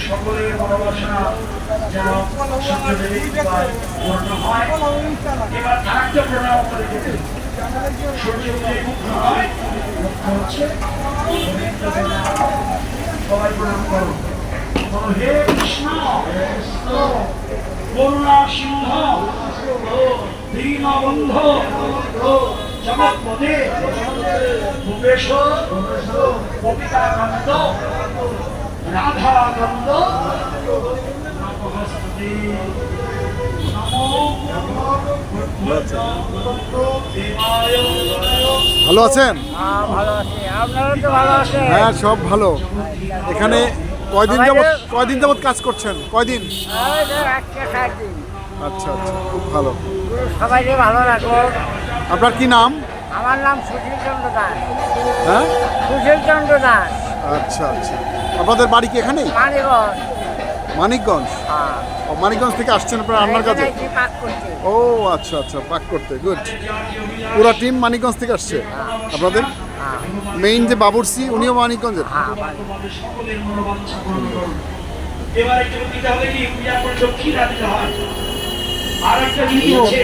সকলের ভালোবাসা যেন পূর্ণ হয়। এবার আরেকটা প্রণাম করে দেবেন। সবাই প্রণাম করো। হে কৃষ্ণ করুণা সিংহ দীনবন্ধ জগৎপদে ভূপেশ গোপিকাকান্ত রাধাকান্ত নমস্তে ভালো আছেন? হ্যাঁ, সব ভালো। এখানে কয়দিন যাবত কাজ করছেন? কয়দিন? আচ্ছা আচ্ছা, খুব ভালো। সবাইকে ভালো লাগলো। আপনার কি নাম? আমার নাম সুশীল চন্দ্র দাস। হ্যাঁ, সুশীল চন্দ্র দাস। আচ্ছা আচ্ছা। আপনাদের বাড়ি কি এখানেই? মানিকগঞ্জ। মানিকগঞ্জ? ও, মানিকগঞ্জ থেকে আসছেন আপনার রান্নার কাজে? ও আচ্ছা আচ্ছা, পাক করতে। গুড। পুরো টিম মানিকগঞ্জ থেকে আসছে আপনাদের? মেইন যে বাবুর্চি উনিও মানিকগঞ্জের? সকলের মনোবাঞ্ছা পূরণ করুন। এবার একটু দিতে হবে কি পূজা করে দক্ষিণা দিতে হয়। আর একটা নীতি আছে,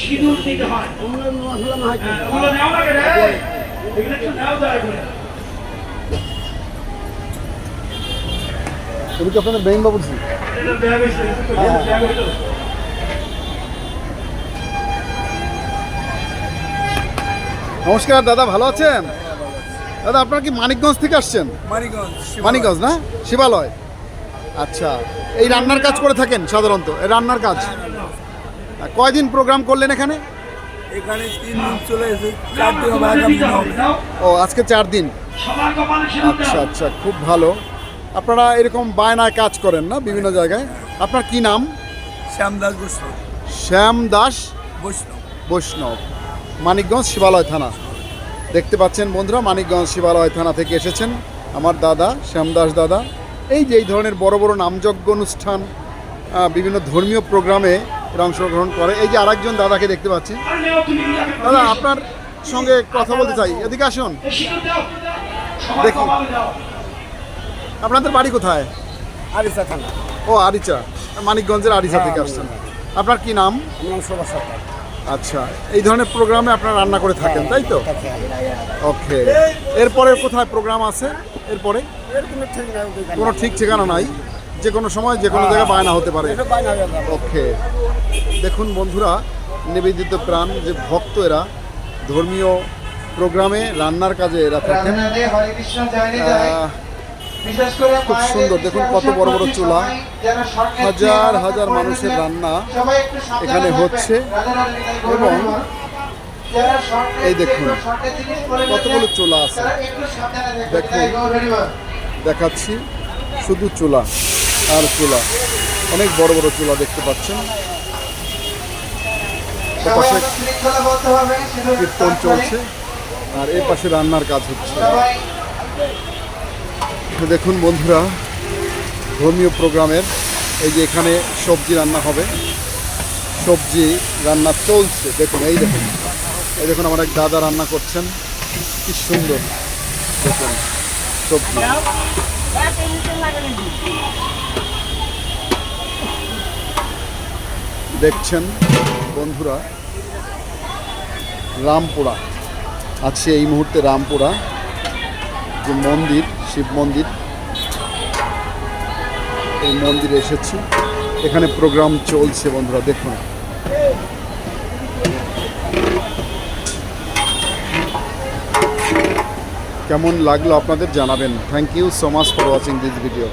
সিঁদুর দিতে হয়। ওগুলো নেওয়া লাগে রে, এগুলো একটু নেওয়া যায় করে। তুমি কি আপনাদের মেইন বাবুর্চি? এটা দেয়া গেছে, দেয়া হলো। নমস্কার দাদা, ভালো আছেন? দাদা, আপনারা কি মানিকগঞ্জ থেকে আসছেন? মানিকগঞ্জ না, শিবালয়। আচ্ছা, এই রান্নার কাজ করে থাকেন সাধারণত? এই রান্নার কাজ কয়দিন প্রোগ্রাম করলেন এখানে? এখানে 3 দিন চলে এসে, 4 দিন হবে, আগামী দিন হবে। ও, আজকে 4 দিন। আচ্ছা আচ্ছা, খুব ভালো। আপনারা এরকম বায়নায় কাজ করেন না বিভিন্ন জায়গায়? আপনার কি নাম? শ্যামদাস বৈষ্ণব। শ্যামদাস বৈষ্ণব। বৈষ্ণব, মানিকগঞ্জ শিবালয় থানা। দেখতে পাচ্ছেন বন্ধুরা, মানিকগঞ্জ শিবালয় থানা থেকে এসেছেন আমার দাদা শ্যামদাস দাদা। এই যে এই ধরনের বড় বড় নামযজ্ঞ অনুষ্ঠান, বিভিন্ন ধর্মীয় প্রোগ্রামে এরা অংশগ্রহণ করে। এই যে আরেকজন দাদাকে দেখতে পাচ্ছি। দাদা, আপনার সঙ্গে কথা বলতে চাই, এদিকে আসুন। দেখি, আপনাদের বাড়ি কোথায়? আরিচা থানা। ও, আরিচা, মানিকগঞ্জের আরিচা থেকে আসছেন। আপনার কি নাম? শোভা সরকার। আচ্ছা, এই ধরনের প্রোগ্রামে আপনারা রান্না করে থাকেন, তাই তো? ওকে। এরপরে কোথায় প্রোগ্রাম আছে? এরপরে কোনো ঠিক ঠিকানা নাই, যে কোনো সময় যে কোনো জায়গায় বায়না হতে পারে। ওকে। দেখুন বন্ধুরা, নিবেদিত প্রাণ যে ভক্ত, এরা ধর্মীয় প্রোগ্রামে রান্নার কাজে এরা থাকেন। খুব সুন্দর। দেখুন কত বড় বড় চুলা, হাজার হাজার মানুষের রান্না এখানে হচ্ছে। এবং এই দেখুন কতগুলো চুলা আছে। দেখুন, দেখাচ্ছি, শুধু চুলা আর চুলা। অনেক বড় বড় চুলা দেখতে পাচ্ছেন। পাশে কীর্তন চলছে আর এর পাশে রান্নার কাজ হচ্ছে। দেখুন বন্ধুরা, ধর্মীয় প্রোগ্রামের এই যে এখানে সবজি রান্না হবে, সবজি রান্না চলছে। দেখুন, এই দেখুন, এই দেখুন আমার এক দাদা রান্না করছেন, কি সুন্দর। দেখুন সবজি। দেখছেন বন্ধুরা, রামপুরা আছে এই মুহূর্তে। রামপুরা যে মন্দির, শিব মন্দির, এই মন্দিরে এসেছি। এখানে প্রোগ্রাম চলছে বন্ধুরা। দেখুন, কেমন লাগলো আপনাদের জানাবেন। Thank you so much for watching this video.